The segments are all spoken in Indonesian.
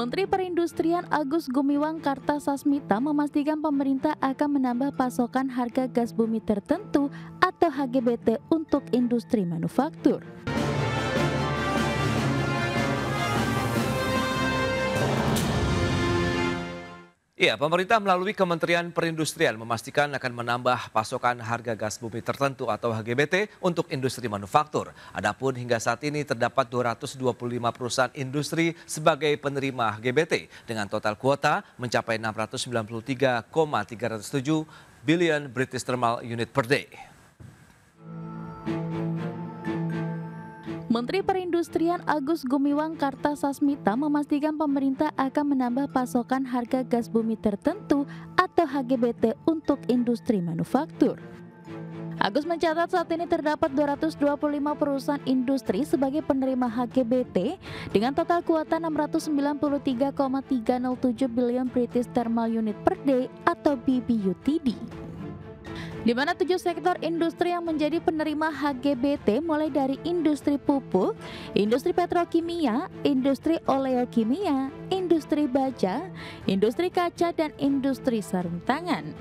Menteri Perindustrian Agus Gumiwang Kartasasmita memastikan pemerintah akan menambah pasokan harga gas bumi tertentu atau HGBT untuk industri manufaktur. Iya, pemerintah melalui Kementerian Perindustrian memastikan akan menambah pasokan harga gas bumi tertentu atau HGBT untuk industri manufaktur. Adapun hingga saat ini terdapat 225 perusahaan industri sebagai penerima HGBT dengan total kuota mencapai 693,307 billion British Thermal Unit per day. Menteri Perindustrian Agus Gumiwang Kartasasmita memastikan pemerintah akan menambah pasokan harga gas bumi tertentu atau HGBT untuk industri manufaktur. Agus mencatat saat ini terdapat 225 perusahaan industri sebagai penerima HGBT dengan total kuota 693,307 billion British Thermal Unit per day atau BBUTD. Di mana 7 sektor industri yang menjadi penerima HGBT mulai dari industri pupuk, industri petrokimia, industri oleokimia, industri baja, industri kaca, dan industri sarung tangan.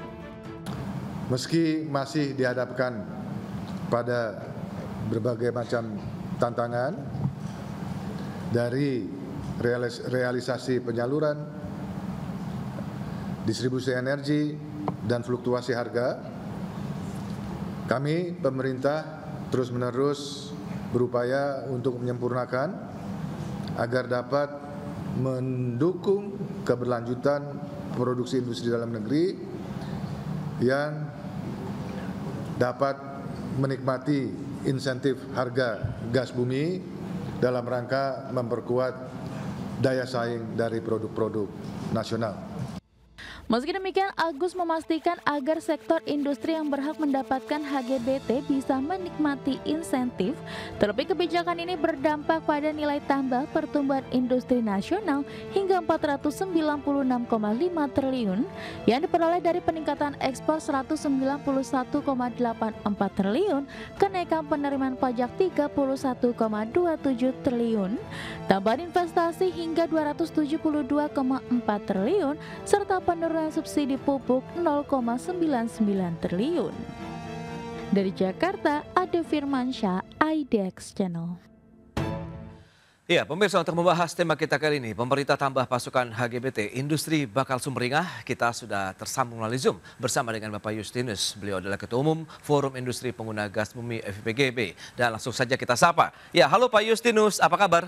Meski masih dihadapkan pada berbagai macam tantangan dari realisasi penyaluran, distribusi energi, dan fluktuasi harga, kami pemerintah terus-menerus berupaya untuk menyempurnakan agar dapat mendukung keberlanjutan produksi industri dalam negeri yang dapat menikmati insentif harga gas bumi dalam rangka memperkuat daya saing dari produk-produk nasional. Meski demikian, Agus memastikan agar sektor industri yang berhak mendapatkan HGBT bisa menikmati insentif. Terlebih kebijakan ini berdampak pada nilai tambah pertumbuhan industri nasional hingga 496,5 triliun yang diperoleh dari peningkatan ekspor 191,84 triliun, kenaikan penerimaan pajak 31,27 triliun, tambahan investasi hingga 272,4 triliun, serta penurunan subsidi pupuk 0,99 triliun. Dari Jakarta, Ade Firmansyah, IDX Channel. Ya, pemirsa, untuk membahas tema kita kali ini, pemerintah tambah pasukan HGBT, industri bakal sumringah. Kita sudah tersambung melalui Zoom bersama dengan Bapak Justinus. Beliau adalah Ketua Umum Forum Industri Pengguna Gas Bumi FIPGB. Dan langsung saja kita sapa. Ya, halo Pak Justinus, apa kabar?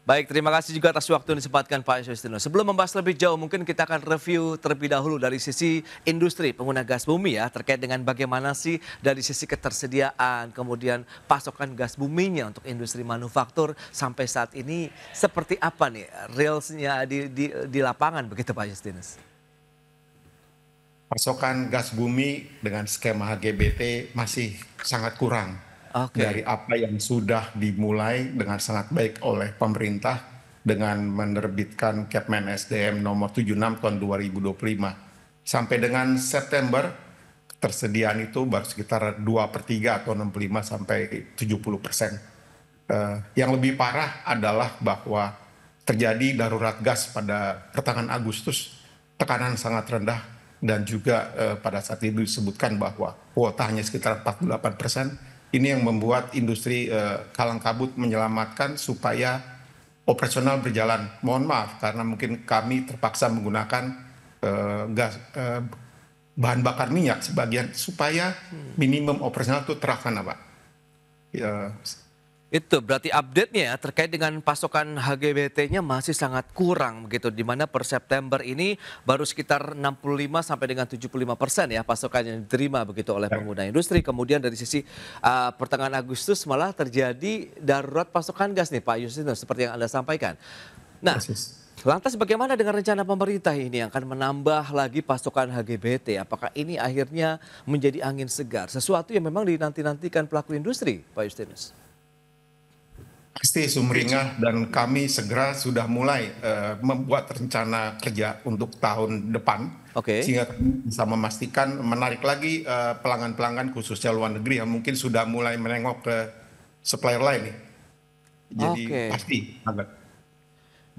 Baik, terima kasih juga atas waktu yang disempatkan Pak Justinus. Sebelum membahas lebih jauh, mungkin kita akan review terlebih dahulu dari sisi industri pengguna gas bumi ya, terkait dengan bagaimana sih dari sisi ketersediaan, kemudian pasokan gas buminya untuk industri manufaktur sampai saat ini seperti apa nih realsnya di lapangan begitu Pak Justinus? Pasokan gas bumi dengan skema HGBT masih sangat kurang. Dari apa yang sudah dimulai dengan sangat baik oleh pemerintah dengan menerbitkan Kepmen SDM nomor 76 tahun 2025. Sampai dengan September, ketersediaan itu baru sekitar 2/3 atau 65 sampai 70%. Yang lebih parah adalah bahwa terjadi darurat gas pada pertengahan Agustus, tekanan sangat rendah, dan juga pada saat itu disebutkan bahwa kuota hanya sekitar 48%. Ini yang membuat industri kalang kabut menyelamatkan supaya operasional berjalan. Mohon maaf karena mungkin kami terpaksa menggunakan bahan bakar minyak sebagian supaya minimum operasional itu terlaksana, Pak. Itu berarti update-nya ya, terkait dengan pasokan HGBT-nya masih sangat kurang begitu, di mana per September ini baru sekitar 65 sampai dengan 75% ya pasokan yang diterima begitu oleh pengguna industri. Kemudian dari sisi pertengahan Agustus malah terjadi darurat pasokan gas nih Pak Justinus seperti yang Anda sampaikan. Nah, lantas bagaimana dengan rencana pemerintah ini yang akan menambah lagi pasokan HGBT? Apakah ini akhirnya menjadi angin segar, sesuatu yang memang dinanti-nantikan pelaku industri Pak Justinus? Pasti sumringah, dan kami segera sudah mulai membuat rencana kerja untuk tahun depan. Sehingga kami bisa memastikan menarik lagi pelanggan-pelanggan khususnya luar negeri yang mungkin sudah mulai menengok ke supplier lain nih. Jadi pasti agak.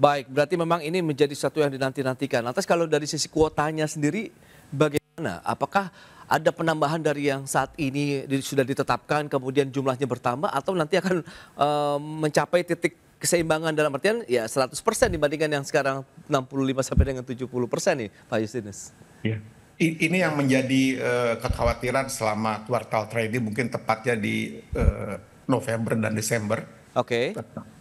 Baik, berarti memang ini menjadi satu yang dinanti-nantikan. Lantas kalau dari sisi kuotanya sendiri bagaimana? Apakah ada penambahan dari yang saat ini sudah ditetapkan kemudian jumlahnya bertambah atau nanti akan mencapai titik keseimbangan dalam artian ya 100% dibandingkan yang sekarang 65 sampai dengan 70% nih Pak Justinus? Ya. Ini yang menjadi kekhawatiran selama kuartal terakhir, mungkin tepatnya di November dan Desember. Oke.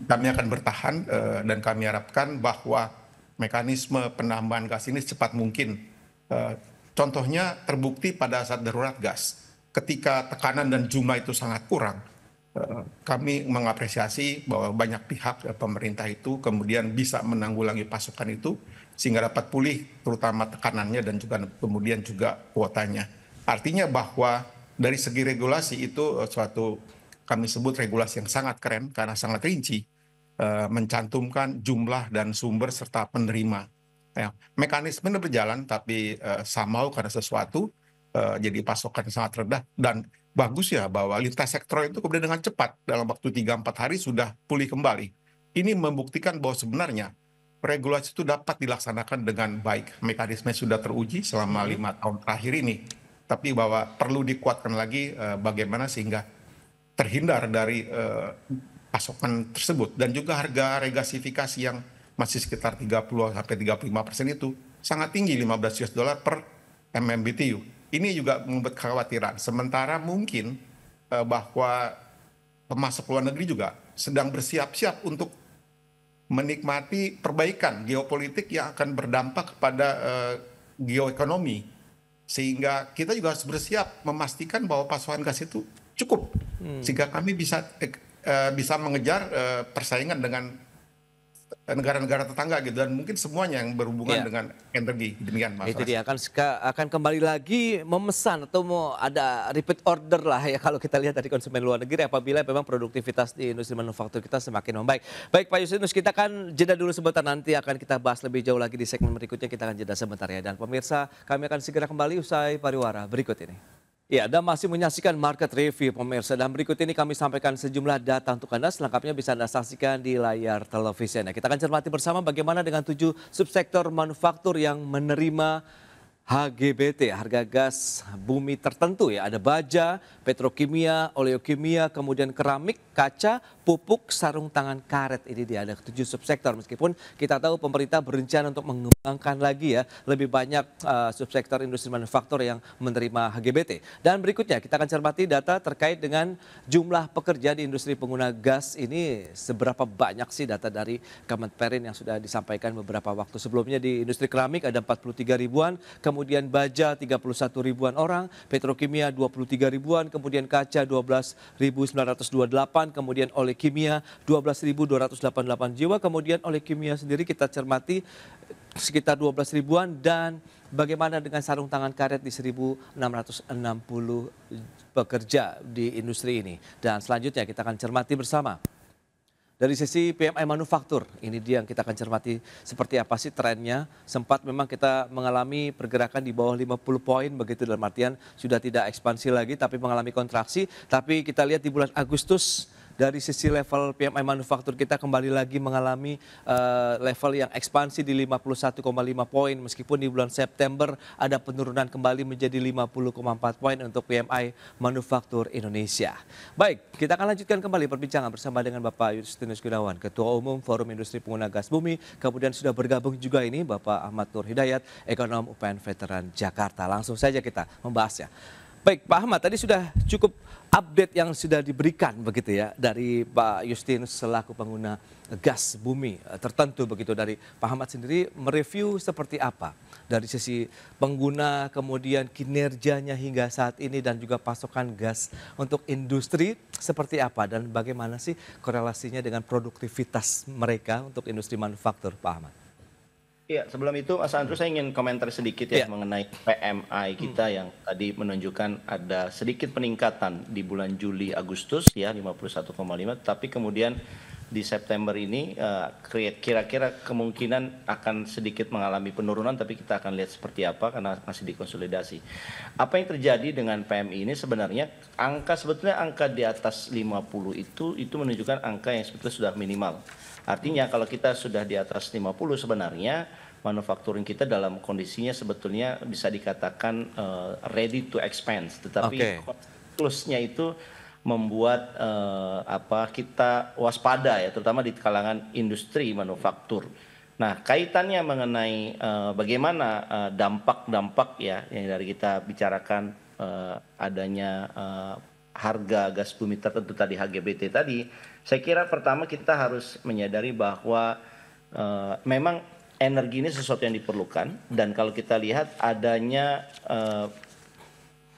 Kami akan bertahan dan kami harapkan bahwa mekanisme penambahan gas ini secepat mungkin. Contohnya terbukti pada saat darurat gas. Ketika tekanan dan jumlah itu sangat kurang, kami mengapresiasi bahwa banyak pihak pemerintah itu kemudian bisa menanggulangi pasokan itu sehingga dapat pulih terutama tekanannya dan juga kemudian juga kuotanya. Artinya bahwa dari segi regulasi itu suatu kami sebut regulasi yang sangat keren karena sangat rinci, mencantumkan jumlah dan sumber serta penerima. Ya, mekanisme ini berjalan tapi somehow karena sesuatu jadi pasokan sangat rendah dan bagus ya bahwa lintas sektor itu kemudian dengan cepat dalam waktu 3-4 hari sudah pulih kembali. Ini membuktikan bahwa sebenarnya regulasi itu dapat dilaksanakan dengan baik. Mekanisme sudah teruji selama 5 tahun terakhir ini. Tapi bahwa perlu dikuatkan lagi bagaimana sehingga terhindar dari pasokan tersebut. Dan juga harga regasifikasi yang masih sekitar 30-35% itu sangat tinggi, $15 per MMBTU. Ini juga membuat kekhawatiran. Sementara mungkin bahwa pemasok luar negeri juga sedang bersiap-siap untuk menikmati perbaikan geopolitik yang akan berdampak kepada geoekonomi. Sehingga kita juga harus bersiap memastikan bahwa pasokan gas itu cukup. Sehingga kami bisa mengejar persaingan dengan negara-negara tetangga gitu dan mungkin semuanya yang berhubungan dengan energi. Demikian Mas. Itu dia akan kembali lagi memesan atau mau ada repeat order lah ya kalau kita lihat dari konsumen luar negeri apabila memang produktivitas di industri manufaktur kita semakin membaik. Baik Pak Justinus, kita akan jeda dulu sebentar, nanti akan kita bahas lebih jauh lagi di segmen berikutnya, kita akan jeda sebentar ya. Dan pemirsa, kami akan segera kembali usai pariwara berikut ini. Ya, Anda masih menyaksikan Market Review pemirsa, dan berikut ini kami sampaikan sejumlah data untuk Anda, selengkapnya bisa Anda saksikan di layar televisi. Nah, kita akan cermati bersama bagaimana dengan 7 subsektor manufaktur yang menerima HGBT, harga gas bumi tertentu ya. Ada baja, petrokimia, oleokimia, kemudian keramik, kaca, pupuk, sarung tangan, karet. Ini dia ada 7 subsektor. Meskipun kita tahu pemerintah berencana untuk mengembangkan lagi ya lebih banyak subsektor industri manufaktur yang menerima HGBT. Dan berikutnya kita akan cermati data terkait dengan jumlah pekerja di industri pengguna gas ini. Seberapa banyak sih data dari Kemenperin yang sudah disampaikan beberapa waktu sebelumnya. Di industri keramik ada 43 ribuan, kemudian baja 31 ribuan orang, petrokimia 23 ribuan, kemudian kaca 12.928, kemudian olekimia 12.288 jiwa, kemudian olekimia sendiri kita cermati sekitar 12 ribuan, dan bagaimana dengan sarung tangan karet di 1.660 pekerja di industri ini. Dan selanjutnya kita akan cermati bersama. Dari sisi PMI manufaktur, ini dia yang kita akan cermati seperti apa sih trennya. Sempat memang kita mengalami pergerakan di bawah 50 poin begitu, dalam artian sudah tidak ekspansi lagi tapi mengalami kontraksi. Tapi kita lihat di bulan Agustus dari sisi level PMI manufaktur kita kembali lagi mengalami level yang ekspansi di 51,5 poin. Meskipun di bulan September ada penurunan kembali menjadi 50,4 poin untuk PMI manufaktur Indonesia. Baik, kita akan lanjutkan kembali perbincangan bersama dengan Bapak Justinus Gunawan, Ketua Umum Forum Industri Pengguna Gas Bumi. Kemudian sudah bergabung juga ini Bapak Ahmad Nur Hidayat, Ekonom UPN Veteran Jakarta. Langsung saja kita membahasnya. Baik Pak Ahmad, tadi sudah cukup update yang sudah diberikan begitu ya dari Pak Justinus selaku pengguna gas bumi tertentu begitu. Dari Pak Ahmad sendiri mereview seperti apa dari sisi pengguna, kemudian kinerjanya hingga saat ini, dan juga pasokan gas untuk industri seperti apa dan bagaimana sih korelasinya dengan produktivitas mereka untuk industri manufaktur, Pak Ahmad? Iya, sebelum itu Mas Andrew saya ingin komentar sedikit ya mengenai PMI kita yang tadi menunjukkan ada sedikit peningkatan di bulan Juli Agustus ya 51,5, tapi kemudian di September ini kira-kira kemungkinan akan sedikit mengalami penurunan, tapi kita akan lihat seperti apa karena masih dikonsolidasi. Apa yang terjadi dengan PMI ini sebenarnya sebetulnya angka di atas 50 itu menunjukkan angka yang sebetulnya sudah minimal. Artinya kalau kita sudah di atas 50 sebenarnya manufacturing kita dalam kondisinya sebetulnya bisa dikatakan ready to expand, tetapi siklusnya itu membuat kita waspada ya, terutama di kalangan industri manufaktur. Nah, kaitannya mengenai bagaimana dampak-dampak ya yang dari kita bicarakan adanya harga gas bumi tertentu tadi, HGBT tadi, saya kira pertama kita harus menyadari bahwa memang energi ini sesuatu yang diperlukan, dan kalau kita lihat adanya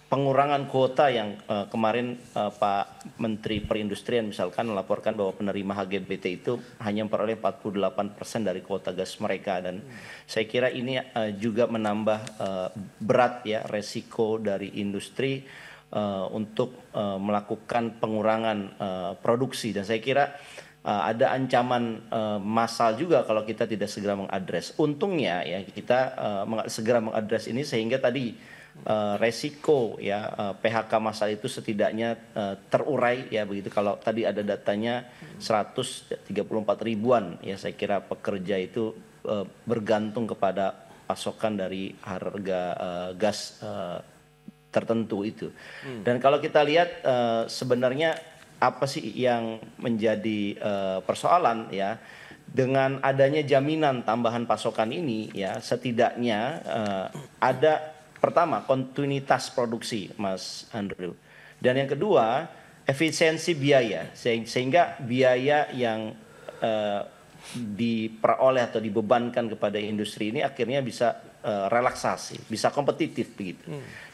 pengurangan kuota yang kemarin Pak Menteri Perindustrian misalkan melaporkan bahwa penerima HGBT itu hanya memperoleh 48% dari kuota gas mereka, dan saya kira ini juga menambah berat ya resiko dari industri untuk melakukan pengurangan produksi, dan saya kira ada ancaman massal juga kalau kita tidak segera mengadres. Untungnya ya kita segera mengadres ini sehingga tadi resiko ya PHK massal itu setidaknya terurai ya begitu. Kalau tadi ada datanya 134 ribuan ya, saya kira pekerja itu bergantung kepada pasokan dari harga gas tertentu itu. Dan kalau kita lihat sebenarnya apa sih yang menjadi persoalan ya, dengan adanya jaminan tambahan pasokan ini ya setidaknya ada pertama kontinuitas produksi Mas Andrew, dan yang kedua efisiensi biaya, sehingga biaya yang diperoleh atau dibebankan kepada industri ini akhirnya bisa relaksasi, bisa kompetitif begitu.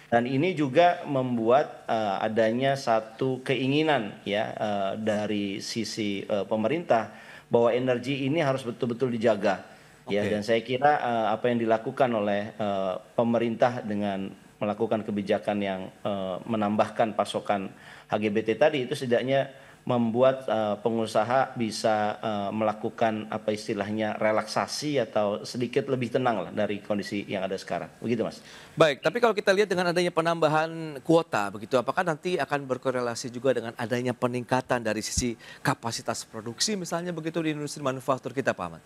Dan ini juga membuat adanya satu keinginan ya dari sisi pemerintah bahwa energi ini harus betul-betul dijaga. Ya, dan saya kira apa yang dilakukan oleh pemerintah dengan melakukan kebijakan yang menambahkan pasokan HGBT tadi itu setidaknya membuat pengusaha bisa melakukan apa istilahnya relaksasi atau sedikit lebih tenang lah dari kondisi yang ada sekarang. Begitu Mas. Baik, tapi kalau kita lihat dengan adanya penambahan kuota begitu, apakah nanti akan berkorelasi juga dengan adanya peningkatan dari sisi kapasitas produksi misalnya begitu di industri manufaktur kita, Pak Ahmad?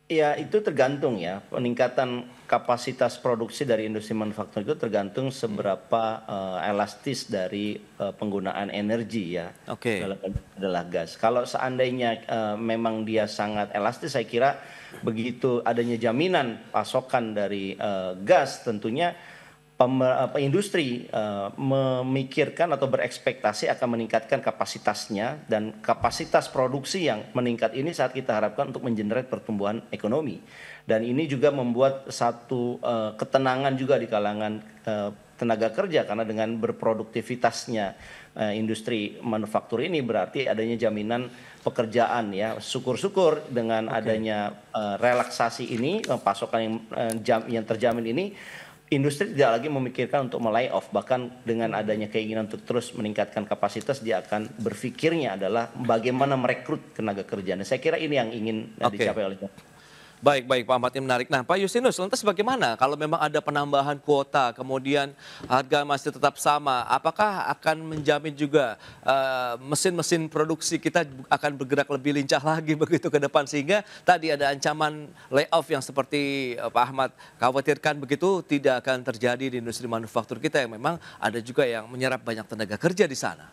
Ya, itu tergantung ya. Peningkatan kapasitas produksi dari industri manufaktur itu tergantung seberapa elastis dari penggunaan energi ya. Dalam adalah gas. Kalau seandainya memang dia sangat elastis, saya kira begitu adanya jaminan pasokan dari gas, tentunya industri memikirkan atau berekspektasi akan meningkatkan kapasitasnya, dan kapasitas produksi yang meningkat ini saat kita harapkan untuk mengenerate pertumbuhan ekonomi. Dan ini juga membuat satu ketenangan juga di kalangan tenaga kerja, karena dengan berproduktivitasnya industri manufaktur ini berarti adanya jaminan pekerjaan ya. Syukur-syukur dengan adanya relaksasi ini, pasokan yang terjamin ini, industri tidak lagi memikirkan untuk melay off, bahkan dengan adanya keinginan untuk terus meningkatkan kapasitas, dia akan berpikirnya adalah bagaimana merekrut tenaga kerja. Nah, saya kira ini yang ingin dicapai oleh. Baik, Pak Ahmad, ini menarik. Nah, Pak Justinus, lantas bagaimana kalau memang ada penambahan kuota, kemudian harga masih tetap sama, apakah akan menjamin juga mesin-mesin produksi kita akan bergerak lebih lincah lagi begitu ke depan, sehingga tadi ada ancaman layoff yang seperti Pak Ahmad khawatirkan begitu tidak akan terjadi di industri manufaktur kita yang memang ada juga yang menyerap banyak tenaga kerja di sana?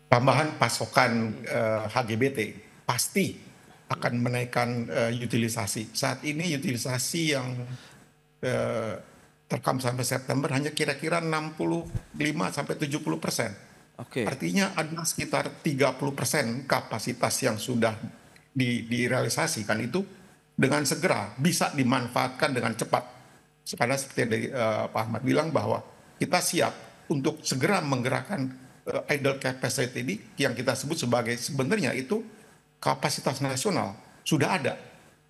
Tambahan pasokan HGBT pasti akan menaikkan utilisasi. Saat ini utilisasi yang terekam sampai September hanya kira-kira 65-70%. Artinya ada sekitar 30% kapasitas yang sudah direalisasikan itu dengan segera bisa dimanfaatkan dengan cepat. Karena seperti Pak Ahmad bilang bahwa kita siap untuk segera menggerakkan idle capacity ini yang kita sebut sebagai sebenarnya itu kapasitas nasional sudah ada.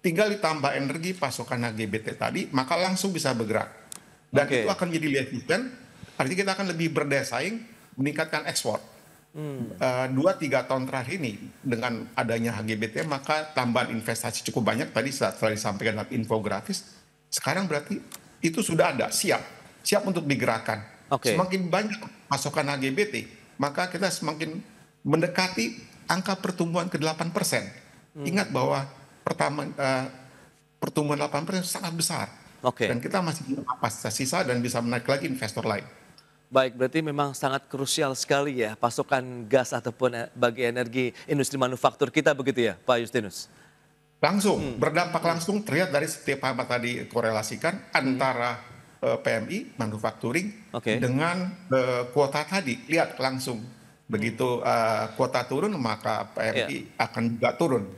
Tinggal ditambah energi pasokan HGBT tadi, maka langsung bisa bergerak. Dan itu akan menjadi lebih efisien, artinya kita akan lebih berdaya saing, meningkatkan ekspor. 2-3 tahun terakhir ini dengan adanya HGBT maka tambahan investasi cukup banyak tadi setelah disampaikan dalam infografis. Sekarang berarti itu sudah ada, siap untuk digerakkan. Semakin banyak pasokan HGBT, maka kita semakin mendekati angka pertumbuhan ke 8%. Ingat bahwa pertumbuhan 8% sangat besar. Dan kita masih punya kapasitas sisa dan bisa menarik lagi investor lain. Baik, berarti memang sangat krusial sekali ya pasokan gas ataupun bagi energi industri manufaktur kita begitu ya Pak Justinus? Langsung, berdampak langsung terlihat dari setiap apa tadi korelasikan antara PMI, manufacturing dengan kuota tadi. Lihat langsung, begitu kuota turun maka PMI akan juga turun.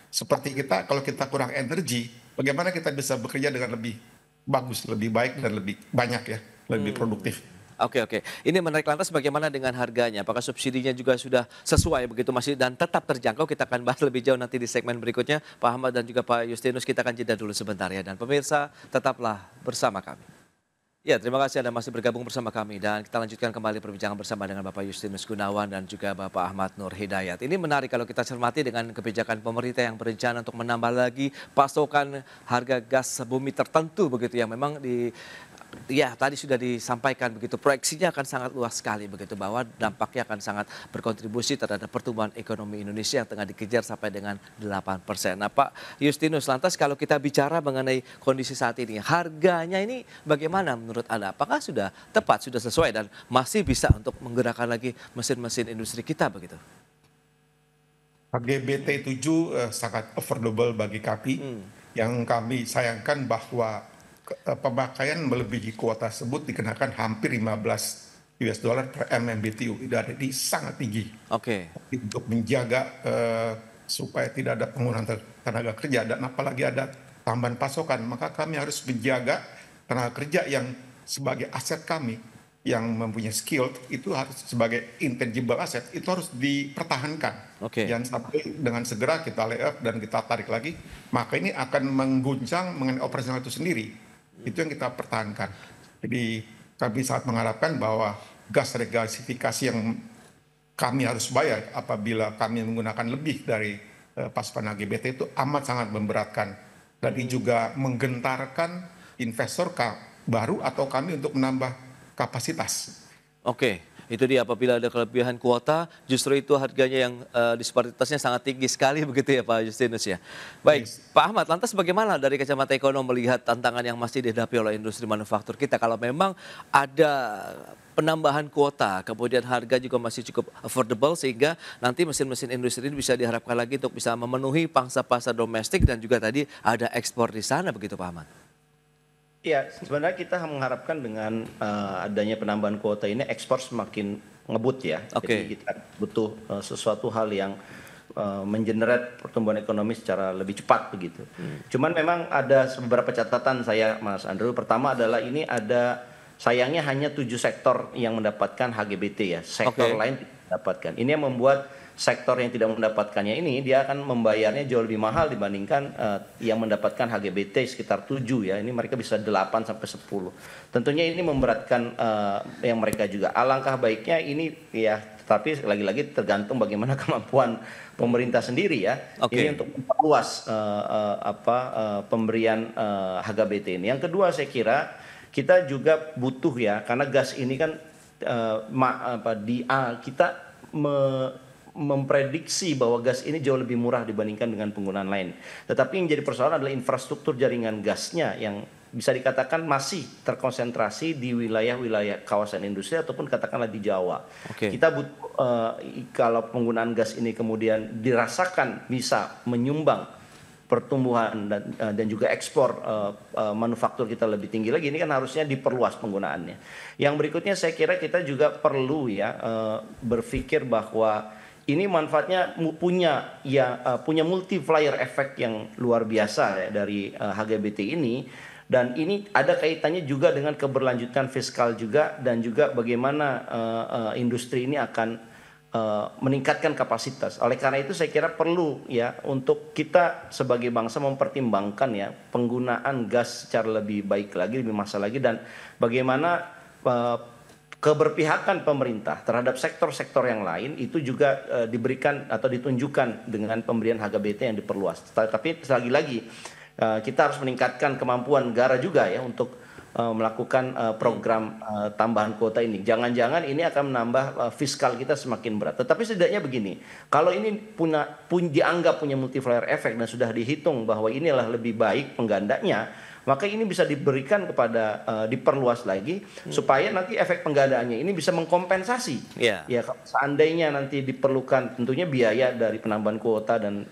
Seperti kita, kalau kita kurang energi, bagaimana kita bisa bekerja dengan lebih bagus, lebih baik dan lebih banyak ya, lebih produktif. Oke. Ini menarik, lantas bagaimana dengan harganya? Apakah subsidinya juga sudah sesuai begitu masih dan tetap terjangkau? Kita akan bahas lebih jauh nanti di segmen berikutnya. Pak Ahmad dan juga Pak Justinus, kita akan jeda dulu sebentar ya. Dan pemirsa tetaplah bersama kami. Ya, terima kasih Anda masih bergabung bersama kami dan kita lanjutkan kembali perbincangan bersama dengan Bapak Justinus Gunawan dan juga Bapak Ahmad Nur Hidayat. Ini menarik kalau kita cermati dengan kebijakan pemerintah yang berencana untuk menambah lagi pasokan harga gas bumi tertentu begitu yang memang tadi sudah disampaikan begitu, proyeksinya akan sangat luas sekali begitu bahwa dampaknya akan sangat berkontribusi terhadap pertumbuhan ekonomi Indonesia yang tengah dikejar sampai dengan 8%. Nah Pak Justinus, lantas kalau kita bicara mengenai kondisi saat ini, harganya ini bagaimana menurut Anda? Apakah sudah tepat, sudah sesuai dan masih bisa untuk menggerakkan lagi mesin-mesin industri kita begitu? HGBT 7 sangat affordable bagi kami. Yang kami sayangkan bahwa pemakaian melebihi kuota tersebut dikenakan hampir 15 US dollar per MMBTU. Ini sangat tinggi. Untuk menjaga supaya tidak ada penggunaan tenaga kerja dan apalagi ada tambahan pasokan, maka kami harus menjaga tenaga kerja yang sebagai aset kami yang mempunyai skill itu harus sebagai intangible asset itu harus dipertahankan. Jangan sampai dengan segera kita lay off dan kita tarik lagi, maka ini akan mengguncang mengenai operasional itu sendiri. Itu yang kita pertahankan. Jadi kami sangat mengharapkan bahwa gas regasifikasi yang kami harus bayar apabila kami menggunakan lebih dari pasokan HGBT itu amat sangat memberatkan. Dan ini juga menggentarkan investor baru atau kami untuk menambah kapasitas. Itu dia, apabila ada kelebihan kuota justru itu harganya yang disparitasnya sangat tinggi sekali begitu ya Pak Justinus ya. Baik, Pak Ahmad, lantas bagaimana dari kacamata ekonom melihat tantangan yang masih dihadapi oleh industri manufaktur kita kalau memang ada penambahan kuota, kemudian harga juga masih cukup affordable sehingga nanti mesin-mesin industri ini bisa diharapkan lagi untuk bisa memenuhi pangsa pasar domestik dan juga tadi ada ekspor di sana begitu Pak Ahmad? Ya, sebenarnya kita mengharapkan dengan adanya penambahan kuota ini ekspor semakin ngebut ya. Jadi kita butuh sesuatu hal yang mengenerate pertumbuhan ekonomi secara lebih cepat begitu. Cuman memang ada beberapa catatan saya Mas Andrew. Pertama adalah ini ada sayangnya hanya 7 sektor yang mendapatkan HGBT ya. Sektor lain tidak mendapatkan. Ini yang membuat sektor yang tidak mendapatkannya ini dia akan membayarnya jauh lebih mahal dibandingkan yang mendapatkan HGBT sekitar 7 ya. Ini mereka bisa 8 sampai 10. Tentunya ini memberatkan yang mereka juga. Alangkah baiknya ini ya, tapi lagi-lagi tergantung bagaimana kemampuan pemerintah sendiri ya. Ini untuk memperluas pemberian HGBT ini. Yang kedua saya kira kita juga butuh ya, karena gas ini kan kita memprediksi bahwa gas ini jauh lebih murah dibandingkan dengan penggunaan lain. Tetapi yang jadi persoalan adalah infrastruktur jaringan gasnya yang bisa dikatakan masih terkonsentrasi di wilayah-wilayah kawasan industri ataupun katakanlah di Jawa. Kita butuh kalau penggunaan gas ini kemudian dirasakan bisa menyumbang pertumbuhan dan juga ekspor manufaktur kita lebih tinggi lagi, ini kan harusnya diperluas penggunaannya. Yang berikutnya saya kira kita juga perlu ya berpikir bahwa ini manfaatnya punya multiplier effect yang luar biasa ya dari HGBT ini, dan ini ada kaitannya juga dengan keberlanjutan fiskal juga dan juga bagaimana industri ini akan meningkatkan kapasitas. Oleh karena itu saya kira perlu ya untuk kita sebagai bangsa mempertimbangkan ya penggunaan gas secara lebih baik lagi, lebih massal lagi, dan bagaimana keberpihakan pemerintah terhadap sektor-sektor yang lain itu juga diberikan atau ditunjukkan dengan pemberian HGBT yang diperluas. Tapi lagi-lagi kita harus meningkatkan kemampuan negara juga ya untuk melakukan program tambahan kuota ini. Jangan-jangan ini akan menambah fiskal kita semakin berat. Tetapi setidaknya begini, kalau ini dianggap punya multiplier effect dan sudah dihitung bahwa inilah lebih baik penggandanya, maka ini bisa diberikan kepada diperluas lagi supaya nanti efek penggandaannya ini bisa mengkompensasi. Ya, seandainya nanti diperlukan tentunya biaya dari penambahan kuota dan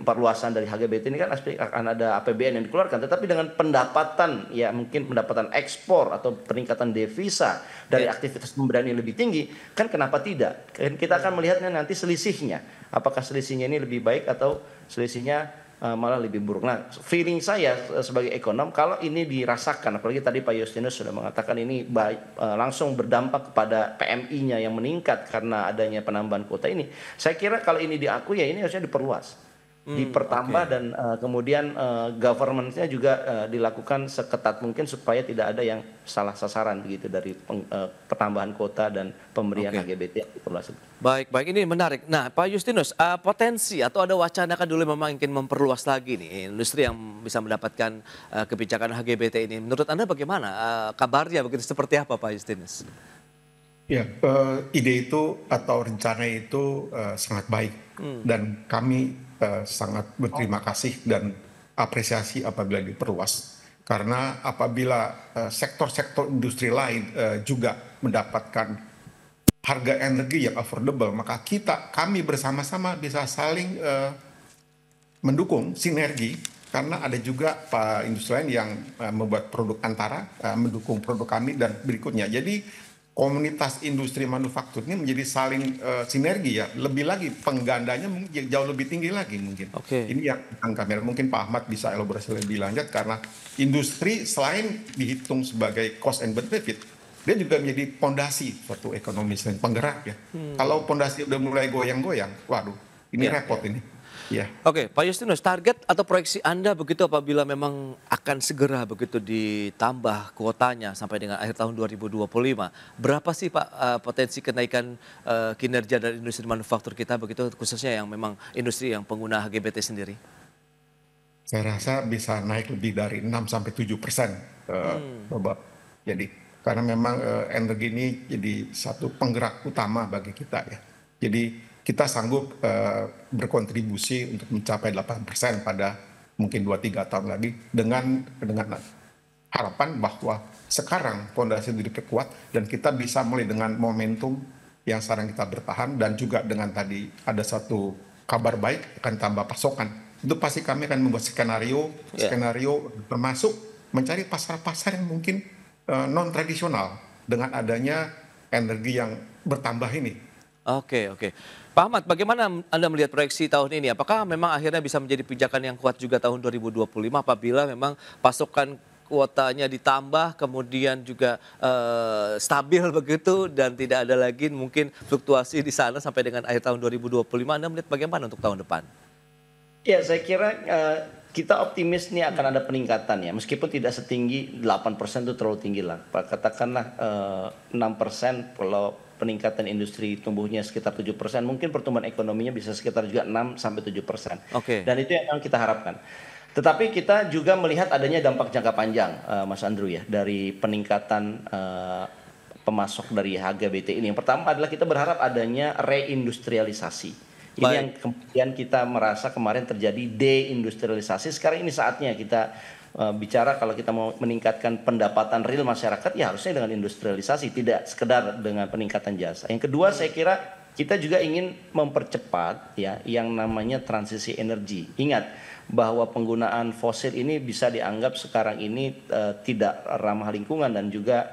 perluasan dari HGBT ini kan akan ada APBN yang dikeluarkan, tetapi dengan pendapatan ya mungkin pendapatan ekspor atau peningkatan devisa dari aktivitas pemberian yang lebih tinggi, kan kenapa tidak? Kita akan melihatnya nanti selisihnya. Apakah selisihnya ini lebih baik atau selisihnya malah lebih buruk. Nah, feeling saya sebagai ekonom kalau ini dirasakan, apalagi tadi Pak Justinus sudah mengatakan ini langsung berdampak kepada PMI-nya yang meningkat karena adanya penambahan kuota ini. Saya kira kalau ini diakui ya ini harusnya diperluas, dipertambah dan kemudian government-nya juga dilakukan seketat mungkin supaya tidak ada yang salah sasaran begitu dari pertambahan kuota dan pemberian HGBT yang diperluas. Baik, ini menarik. Nah, Pak Justinus, potensi atau ada wacana kan dulu memang ingin memperluas lagi nih industri yang bisa mendapatkan kebijakan HGBT ini. Menurut Anda bagaimana? Kabarnya begitu seperti apa Pak Justinus? Ya, ide itu atau rencana itu sangat baik dan kami sangat berterima kasih dan apresiasi apabila diperluas. Karena apabila sektor-sektor industri lain juga mendapatkan harga energi yang affordable, maka kami bersama-sama bisa saling mendukung sinergi, karena ada juga Pak industri lain yang membuat produk antara, mendukung produk kami dan berikutnya. Jadi komunitas industri manufaktur ini menjadi saling sinergi ya. Lebih lagi penggandanya mungkin jauh lebih tinggi lagi mungkin. Ini yang kami mungkin Pak Ahmad bisa elaborasi lebih lanjut, karena industri selain dihitung sebagai cost and benefit, dia juga menjadi pondasi suatu ekonomi selain penggerak ya. Kalau pondasi udah mulai goyang-goyang, waduh, ini repot ini. Ya. Oke, Pak Justinus, target atau proyeksi Anda begitu apabila memang akan segera begitu ditambah kuotanya sampai dengan akhir tahun 2025. Berapa sih Pak potensi kenaikan kinerja dari industri manufaktur kita begitu, khususnya yang memang industri yang pengguna HGBT sendiri? Saya rasa bisa naik lebih dari 6-7%. Jadi karena memang energi ini jadi satu penggerak utama bagi kita ya. Jadi kita sanggup berkontribusi untuk mencapai 8% pada mungkin 2-3 tahun lagi dengan harapan bahwa sekarang fondasi diperkuat dan kita bisa mulai dengan momentum yang sekarang kita bertahan, dan juga dengan tadi ada satu kabar baik akan tambah pasokan. Itu pasti kami akan membuat skenario termasuk mencari pasar-pasar yang mungkin non tradisional dengan adanya energi yang bertambah ini. Oke. Pak Ahmad, bagaimana Anda melihat proyeksi tahun ini? Apakah memang akhirnya bisa menjadi pijakan yang kuat juga tahun 2025 apabila memang pasokan kuotanya ditambah, kemudian juga stabil begitu dan tidak ada lagi mungkin fluktuasi di sana sampai dengan akhir tahun 2025? Anda melihat bagaimana untuk tahun depan? Ya, saya kira kita optimis nih akan ada peningkatan ya, meskipun tidak setinggi 8% itu terlalu tinggi lah. Katakanlah 6% kalau peningkatan industri tumbuhnya sekitar 7%, mungkin pertumbuhan ekonominya bisa sekitar juga 6-7%. Dan itu yang kita harapkan. Tetapi kita juga melihat adanya dampak jangka panjang, Mas Andrew ya, dari peningkatan pemasok dari HGBT ini. Yang pertama adalah kita berharap adanya reindustrialisasi. Ini yang kemudian kita merasa kemarin terjadi deindustrialisasi. Sekarang ini saatnya kita bicara kalau kita mau meningkatkan pendapatan real masyarakat, ya harusnya dengan industrialisasi, tidak sekedar dengan peningkatan jasa. Yang kedua, saya kira kita juga ingin mempercepat ya yang namanya transisi energi. Ingat bahwa penggunaan fosil ini bisa dianggap sekarang ini tidak ramah lingkungan dan juga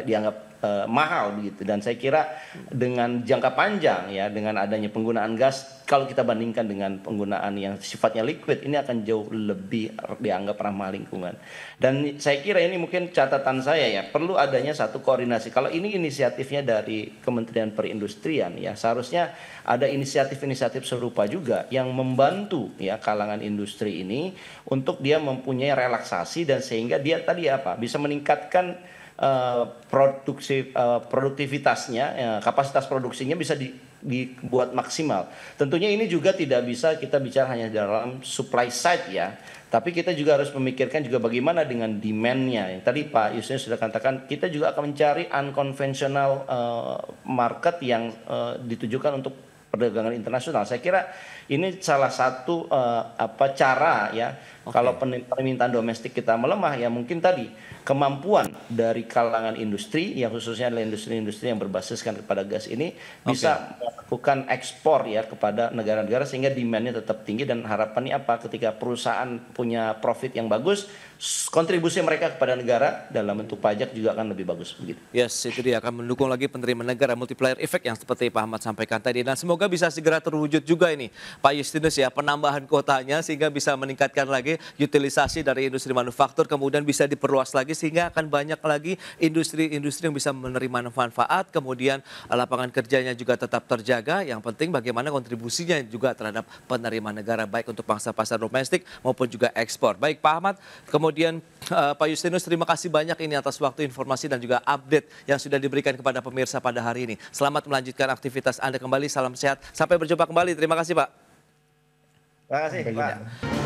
dianggap mahal begitu. Dan saya kira dengan jangka panjang ya, dengan adanya penggunaan gas, kalau kita bandingkan dengan penggunaan yang sifatnya liquid, ini akan jauh lebih dianggap ramah lingkungan. Dan saya kira ini mungkin catatan saya ya, perlu adanya satu koordinasi. Kalau ini inisiatifnya dari Kementerian Perindustrian ya, seharusnya ada inisiatif-inisiatif serupa juga yang membantu ya kalangan industri ini untuk dia mempunyai relaksasi, dan sehingga dia tadi bisa meningkatkan produktivitasnya, kapasitas produksinya bisa dibuat maksimal. Tentunya ini juga tidak bisa kita bicara hanya dalam supply side ya, tapi kita juga harus memikirkan juga bagaimana dengan demand-nya. Yang tadi Pak Yustinus sudah katakan, kita juga akan mencari unconventional market yang ditujukan untuk perdagangan internasional. Saya kira ini salah satu cara ya. Kalau permintaan domestik kita melemah ya mungkin tadi kemampuan dari kalangan industri yang khususnya adalah industri-industri yang berbasiskan kepada gas ini bisa melakukan ekspor ya kepada negara-negara sehingga demand-nya tetap tinggi, dan harapannya apa, ketika perusahaan punya profit yang bagus, kontribusi mereka kepada negara dalam bentuk pajak juga akan lebih bagus begitu. Yes, itu dia akan mendukung lagi penerimaan negara, multiplier effect yang seperti Pak Ahmad sampaikan tadi. Dan semoga bisa segera terwujud juga ini Pak Yustinus ya, penambahan kuotanya sehingga bisa meningkatkan lagi utilisasi dari industri manufaktur, kemudian bisa diperluas lagi sehingga akan banyak lagi industri-industri yang bisa menerima manfaat, kemudian lapangan kerjanya juga tetap terjaga. Yang penting bagaimana kontribusinya juga terhadap penerimaan negara baik untuk pangsa pasar domestik maupun juga ekspor. Baik Pak Ahmad, kemudian Pak Yustinus, terima kasih banyak ini atas waktu, informasi dan juga update yang sudah diberikan kepada pemirsa pada hari ini. Selamat melanjutkan aktivitas Anda kembali, salam sehat, sampai berjumpa kembali. Terima kasih Pak. Terima kasih Pak.